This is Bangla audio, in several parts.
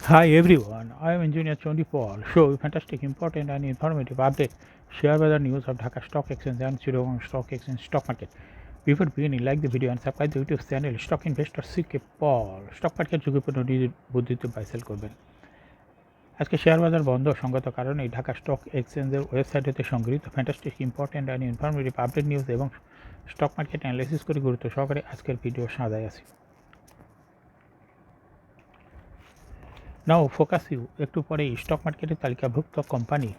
Hi everyone, I am Engineer Chondi Paul. Show you fantastic, important and informative update. Share weather news of Dhaka Stock Exchange and Chittagong Stock Exchange stock market. Before beginning, like the video and subscribe the YouTube channel Stock Investor CK Paul. Stock market ঝুঁকিপূর্ণ বুদ্ধিতে বাই সেল করবেন। আজকে শেয়ার বাজার বন্ধ সঙ্গত কারণে ঢাকা স্টক এক্সচেঞ্জের ওয়েবসাইট হতে সংগৃহীত fantastic, important and informative update news এবং স্টক মার্কেট অ্যানালাইসিস করে গুরুত্ব সহকারে আজকের ভিডিও সাজায় আছে। নাও ফোকাস ইউ একটু পরেই স্টক মার্কেটের তালিকাভুক্ত কোম্পানি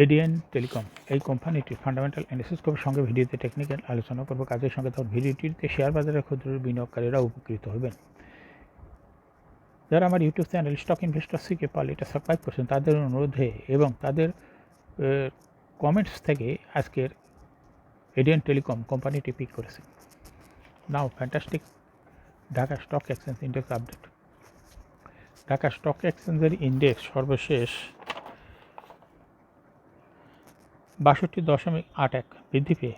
এডিএন টেলিকম। এই কোম্পানিটির ফান্ডামেন্টাল অ্যানালিসিস করব, সঙ্গে ভিডিওতে টেকনিক্যাল আলোচনা করব। কাজের সঙ্গে তখন ভিডিওটিতে শেয়ার বাজারের ক্ষুদ্র বিনিয়োগকারীরা উপকৃত হবেন। যারা আমার ইউটিউব চ্যানেল স্টক ইনভেস্টর সিকে পাল এটা সাবস্ক্রাইব করছেন তাদের অনুরোধে এবং তাদের কমেন্টস থেকে আজকের এডিএন টেলিকম কোম্পানিটি পিক করেছে। Now fantastic Dhaka stock exchange index update. Dhaka stock এক্সচেঞ্জের ইন্ডেক্স সর্বশেষ 62.81 বৃদ্ধি পেয়ে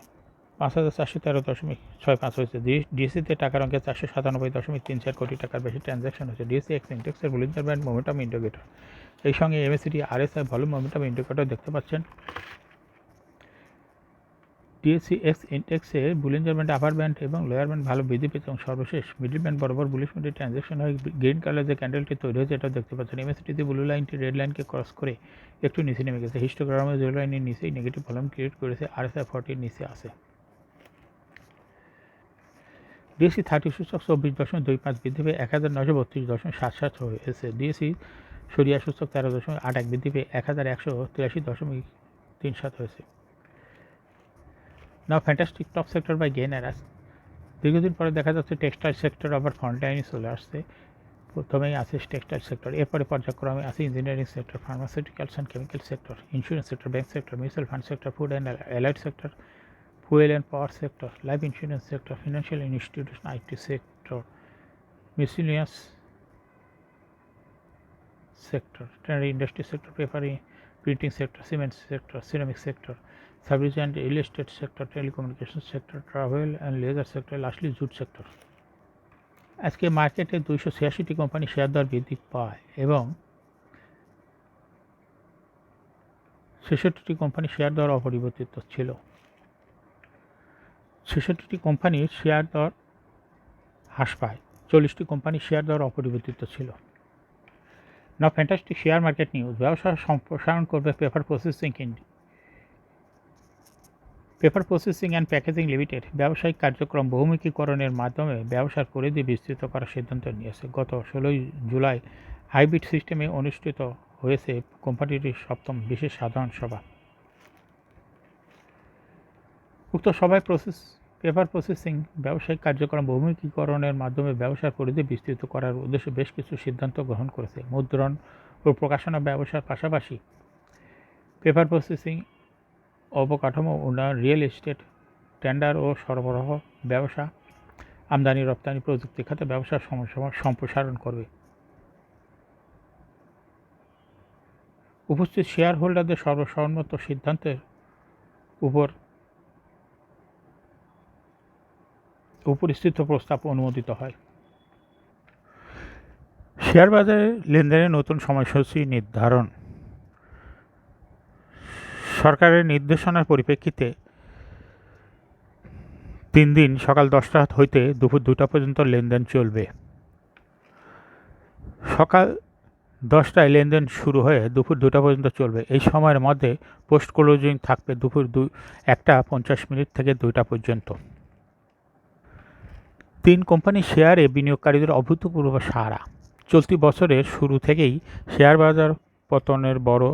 5413.65 হয়েছে। ডিএসসিতে টাকার অঙ্কে 497.34 কোটি টাকার বেশি ট্রানজ্যাকশন হয়েছে। ডিএসসি এক্স ইন্ডেক্সের বুলিঞ্জার ব্যান্ড মোমেন্টাম ইন্ডিকেটর, এই সঙ্গে MACD RSI volume momentum indicator দেখতে পাচ্ছেন। ডিএসসি এক্স ইন্ডেক্সের বুলিঞ্জার ব্যান্ড আপার ব্যান্ড এবং লোয়ার ব্যান্ড ভালো বৃদ্ধি পেয়েছে এবং সর্বশেষ মিডল ব্যান্ড বরাবর বুলিশ ব্যান্ডে ট্রানজ্যাকশন হয়ে গ্রিন কালার যে ক্যান্ডেলটি তৈরি হয়েছে এটাও দেখতে পাচ্ছেন। এমএসিডিতে ব্লু লাইনটি রেড লাইনকে ক্রস করে একটু নিচে নেমে গেছে। হিস্টোগ্রামে জিরো লাইনের নিচেই নেগেটিভ ভলিউম ক্রিয়েট করেছে, আরএসআই 40 নিচে আছে। ডিএসসি 30 সূচক 24.25 বৃদ্ধি পেয়ে 1932.77 হয়েছে। ডিএসসি সরিয়া সূচক 13.81 বৃদ্ধি পেয়ে 1183.37 হয়েছে। Now fantastic top sector by gainer. দীর্ঘদিন পরে দেখা যাচ্ছে টেক্সটাইল সেক্টর আবার ফ্রন্ট লাইনে চলে আসছে। প্রথমেই আছে টেক্সটাইল সেক্টর, এরপরে পর্যায়ক্রমে আছে engineering sector, pharmaceuticals and chemical sector, insurance sector, bank sector, mutual fund sector, food and allied sector, fuel and power sector, life insurance sector, financial institution, IT sector, miscellaneous sector, tannery industry sector, paper printing sector, cement sector, ceramic sector, service and real estate sector, telecommunications sector, travel and leisure sector, lastly jute sector. আজকে মার্কেটে 286টি কোম্পানি শেয়ার দর বৃদ্ধি পায় এবং 66টি কোম্পানি শেয়ার দর অপরিবর্তিত ছিল। 66টি কোম্পানির শেয়ার দর হ্রাস পায়, 40টি কোম্পানির শেয়ার দর অপরিবর্তিত ছিল। নাও ফ্যান্টাস্টিক শেয়ার মার্কেট নিউজ। ব্যবসা সম্প্রসারণ করবে paper processing and packaging limited. ব্যবসায়িক কার্যক্রম বহুমুখীকরণের মাধ্যমে ব্যবসার পরিধি বিস্তৃত করার সিদ্ধান্ত নিয়েছে। গত 16 জুলাই হাইব্রিড সিস্টেমে অনুষ্ঠিত হয়েছে কোম্পানিটির 7ম বিশেষ সাধারণ সভা। উক্ত সভায় পেপার প্রসেসিং ব্যবসায়িক কার্যক্রম বহুমুখীকরণের মাধ্যমে ব্যবসার পরিধি বিস্তৃত করার উদ্দেশ্যে বেশ কিছু সিদ্ধান্ত গ্রহণ করেছে। মুদ্রণ ও প্রকাশনা ব্যবসার পাশাপাশি পেপার প্রসেসিং, অবকাঠামো উন্নয়ন, রিয়েল এস্টেট, টেন্ডার ও সরবরাহ ব্যবসা, আমদানি রপ্তানি, প্রযুক্তি খাতে ব্যবসার সম্প্রসারণ করবে। উপস্থিত শেয়ার হোল্ডারদের সর্বসম্মত সিদ্ধান্তের উপরিস্থিত প্রস্তাব অনুমোদিত হয়। শেয়ার বাজারে লেনদেনের নতুন সময়সূচি নির্ধারণ। সরকারের নির্দেশনার পরিপ্রেক্ষিতে 3 দিন সকাল 10টা হইতে দুপুর 2টা পর্যন্ত লেনদেন চলবে। সকাল 10টায় লেনদেন শুরু হয়ে দুপুর 2টা পর্যন্ত চলবে। এই সময়ের মধ্যে পোস্ট ক্লোজিং থাকবে দুপুর 1:50 থেকে 2টা পর্যন্ত। 3 কোম্পানির শেয়ারে বিনিয়োগকারীদের অভূতপূর্ব সাড়া। চলতি বছরের শুরু থেকেই শেয়ার বাজার পতনের বড়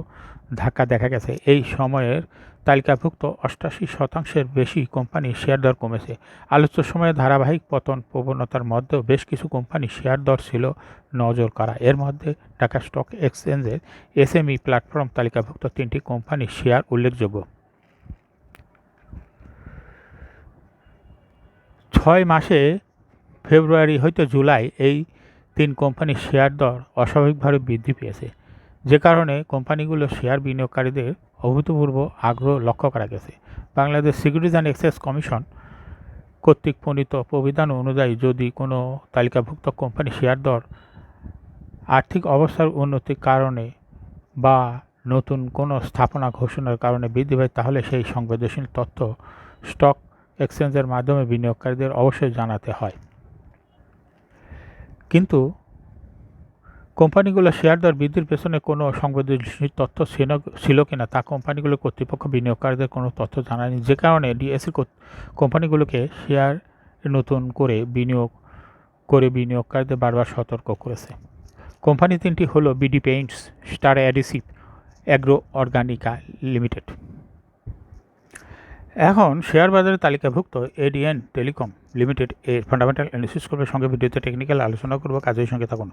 ধাক্কা দেখা গেছে। এই সময়ের তালিকাভুক্ত 88% বেশি কোম্পানির শেয়ার দর কমেছে। আলোচ্য সময়ে ধারাবাহিক পতন প্রবণতার মধ্যেও বেশ কিছু কোম্পানির শেয়ার দর ছিল নজর কাড়া। এর মধ্যে ঢাকা স্টক এক্সচেঞ্জের এসএমই প্ল্যাটফর্ম তালিকাভুক্ত 3টি কোম্পানির শেয়ার উল্লেখযোগ্য। 6 মাসে ফেব্রুয়ারি হইতে জুলাই এই 3 কোম্পানির শেয়ার দর অস্বাভাবিকভাবে বৃদ্ধি পেয়েছে, যে কারণে কোম্পানিগুলোর শেয়ার বিনিয়োগকারীদের অভূতপূর্ব আগ্রহ লক্ষ্য করা গেছে। Bangladesh securities and exchange commission কর্তৃক প্রণীত প্রবিধান অনুযায়ী যদি কোনো তালিকাভুক্ত কোম্পানি শেয়ার দর আর্থিক অবস্থার উন্নতির কারণে বা নতুন কোনো স্থাপনা ঘোষণার কারণে বৃদ্ধি পায়, তাহলে সেই সংবেদনশীল তথ্য স্টক এক্সচেঞ্জের মাধ্যমে বিনিয়োগকারীদের অবশ্যই জানাতে হয়। কিন্তু কোম্পানিগুলো শেয়ার দর বৃদ্ধির পেছনে কোনো সংবেদনশীল তথ্য ছিল কিনা তা কোম্পানিগুলোর কর্তৃপক্ষ বিনিয়োগকারীদের কোনো তথ্য জানায়নি, যে কারণে ডিএসই কোম্পানিগুলোকে শেয়ার নতুন করে বিনিয়োগকারীদের বারবার সতর্ক করেছে। কোম্পানি তিনটি হলো BD paints, star adhesive, agro organica limited. এখন শেয়ার বাজারে তালিকাভুক্ত এডিএন টেলিকম লিমিটেড এর ফান্ডামেন্টাল অ্যানালিসিস করবে, সঙ্গে ভিডিওতে টেকনিক্যাল আলোচনা করবো, কাজের সঙ্গে থাকুন।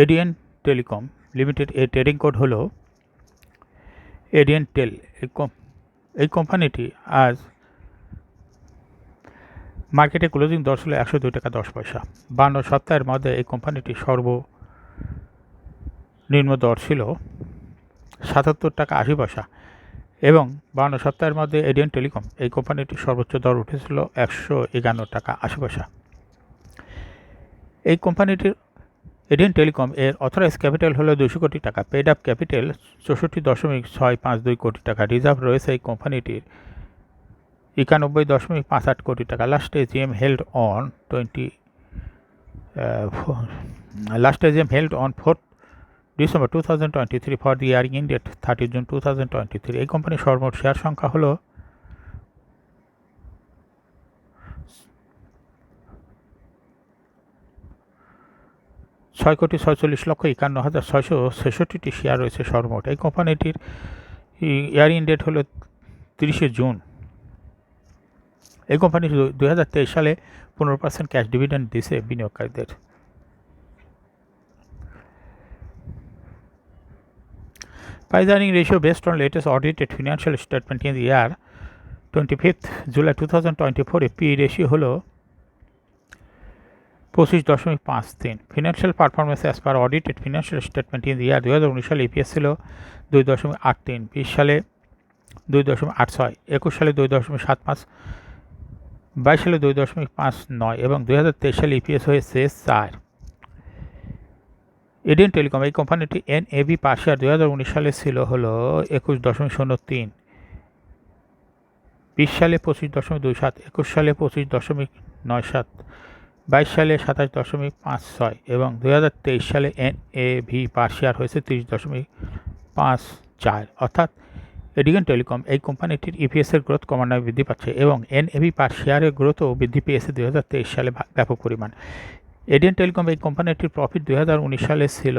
এডিএন টেলিকম লিমিটেড এর ট্রেডিং কোড হলো এডিএন টেল। এই কোম্পানিটি আজ মার্কেটে ক্লোজিং দর ছিল 102 টাকা 10 পয়সা। 52 সপ্তাহের মধ্যে এই কোম্পানিটি সর্বনিম্ন দর ছিল 77 টাকা 80 পয়সা এবং 52 সপ্তাহের মধ্যে এডিএন টেলিকম এই কোম্পানিটির সর্বোচ্চ দর উঠেছিল 151 টাকা 80 পয়সা। এই কোম্পানিটির এডিএন টেলিকম এর অথরাইজ ক্যাপিটাল হলো 200 কোটি টাকা, পেড আপ ক্যাপিটাল 64.652 কোটি টাকা, রিজার্ভ রয়েছে এই কোম্পানিটির 91.58 কোটি টাকা। Last AGM held on 4th December 2023 for the year ended 30 June 2023। এই কোম্পানির সর্বমোট শেয়ার সংখ্যা হলো 6,46,51,666টি শেয়ার রয়েছে সর্বমোট। এই কোম্পানিটির ইয়ার এন্ডেড হলো 30 জুন। এই কোম্পানি 2023 সালে 15% ক্যাশ ডিভিডেন্ড দিয়েছে বিনিয়োগকারীদের। Price earning ratio based on latest audited financial statement in the year 25th July 2024 P ratio হলো 25.53। Financial performance as per audited financial statement in the year 2019 সালে ইপিএস ছিল 2.83, 20 সালে 2.86, 21 সালে 2.75, 22 সালে 2.59 এবং 2023 সালে ইপিএস হয়েছে 4। এডিএন টেলিকম এই কোম্পানিটি এনএভি পার শেয়ার 2019 সালে ছিল হলো 21.03, 20 সালে 25.27, 21 সালে 25.97, 22 সালে 27.56 এবং 2023 সালে এনএভি পার শেয়ার হয়েছে 30.54। অর্থাৎ এডিএন টেলিকম এই কোম্পানিটির ইপিএসের গ্রোথ ক্রমান্বয়ে বৃদ্ধি পাচ্ছে এবং এনএভি পার শেয়ারের গ্রোথও বৃদ্ধি পেয়েছে 2023 সালে ব্যাপক পরিমাণ। এডিএন টেলিকম এই কোম্পানিটির প্রফিট 2019 সালে ছিল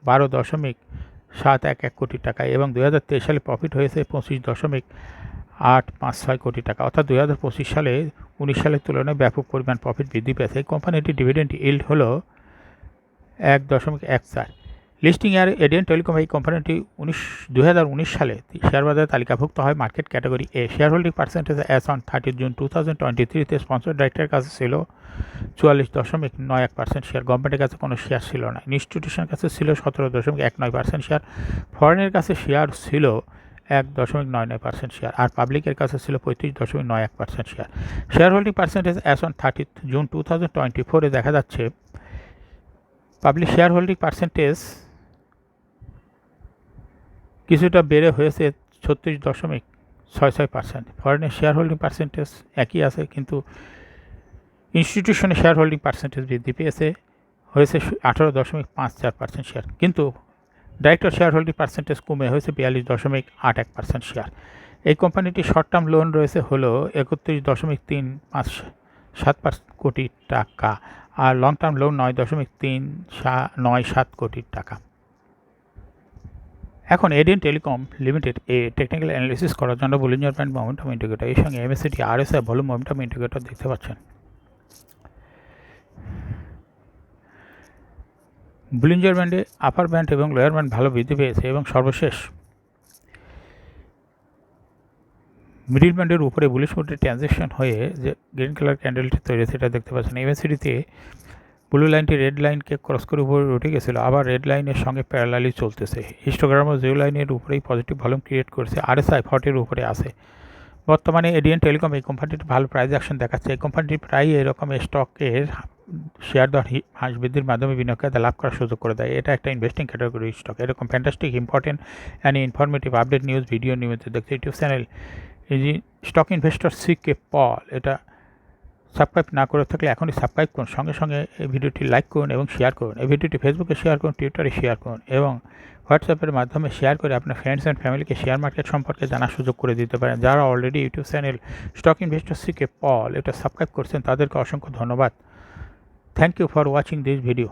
12.711 কোটি টাকা এবং 2023 সালে প্রফিট হয়েছে 25.856 কোটি টাকা। অর্থাৎ 2025 সালে 19 সালের তুলনায় ব্যাপক পরিমাণ প্রফিট বৃদ্ধি পেয়েছে। এই কোম্পানিটির ডিভিডেন্ড ইল্ড হলো 1.14। লিস্টিং ইয়ার এডিএন টেলিকম এই কোম্পানিটি 2019 সালে শেয়ার বাজারে তালিকাভুক্ত হয় market category A. Share holding percentage as on 30 June 2023 sponsor ডাইরেক্টরের কাছে ছিল 44.91% শেয়ার। গভর্নমেন্টের কাছে কোনো শেয়ার ছিল না। ইনস্টিটিউশনের কাছে ছিল 17.19% শেয়ার। ফরেনের কাছে শেয়ার ছিল 1.99% শেয়ার আর পাবলিকের কাছে ছিল 35.91% share. Share holding percentage as on 30 June 2024 দেখা যাচ্ছে পাবলিক শেয়ার হোল্ডিং পার্সেন্টেজ কিছুটা বেড়ে হয়েছে 36.66%। ফরেনের শেয়ার হোল্ডিং পার্সেন্টেজ একই আছে, কিন্তু ইনস্টিটিউশনের শেয়ার হোল্ডিং পার্সেন্টেজ বৃদ্ধি পেয়েছে, হয়েছে 18.54% শেয়ার। কিন্তু ডাইরেক্টর শেয়ার হোল্ডিং পার্সেন্টেজ কমে হয়েছে 42.81% শেয়ার। এই কোম্পানিটি শর্ট টার্ম লোন রয়েছে হলো 31.357 কোটি টাকা আর লং টার্ম লোন 9.397 কোটি টাকা। এখন এডিএন টেলিকম লিমিটেড এ টেকনিক্যাল অ্যানালিসিস করার জন্য বলিঞ্জার ব্যান্ড মোমেন্টাম ইন্ডিকেটর এর সঙ্গে এমএসসিটি আরএসআই ভলিউম মোমেন্টাম ইন্ডিকেটর দেখতে পাচ্ছেন। বলিঞ্জার ব্যান্ডে আপার ব্যান্ড এবং লোয়ার ব্যান্ড ভালো বৃদ্ধি পেয়েছে এবং সর্বশেষ মিডিল ব্যান্ডের উপরে বুলিশ মোডে ট্রানজেকশন হয়ে যে গ্রিন কালার ক্যান্ডেলটি তৈরি হয়েছে এটা দেখতে পাচ্ছেন। এমএসসিটিতে ব্লু লাইনটি রেড লাইনকে ক্রস করে উপরে উঠে গেছিলো, আবার রেড লাইনের সঙ্গে প্যারালালি চলতেছে। হিস্টোগ্রামও জিরো লাইনের উপরেই পজিটিভ ভলিউম ক্রিয়েট করেছে। আরএসআই 40-এর উপরে আছে। বর্তমানে এডিএন টেলিকম এই কোম্পানিটি ভালো প্রাইস অ্যাকশন দেখাচ্ছে। এই কোম্পানিটি প্রায়ই এরকম স্টকের শেয়ার দর হ্রাস বৃদ্ধির মাধ্যমে বিনিয়োগকারীদের লাভ করার সুযোগ করে দেয়। এটা একটা ইনভেস্টিং ক্যাটাগরি স্টক। এরকম fantastic important and informative update news video নিয়মিত দেখতে YouTube channel stock investor CK Paul এটা সাবস্ক্রাইব না করে থাকলে এখনই সাবস্ক্রাইব করুন। সঙ্গে সঙ্গে এই ভিডিওটি লাইক করুন এবং শেয়ার করুন। এই ভিডিওটি ফেসবুকে শেয়ার করুন, টুইটারে শেয়ার করুন এবং হোয়াটসঅ্যাপের মাধ্যমে শেয়ার করে আপনার ফ্রেন্ডস অ্যান্ড ফ্যামিলিকে শেয়ার মার্কেট সম্পর্কে জানার সুযোগ করে দিতে পারেন। যারা already YouTube channel stock investor CK Paul এটা সাবস্ক্রাইব করছেন তাদেরকে অসংখ্য ধন্যবাদ। Thank you for watching this video.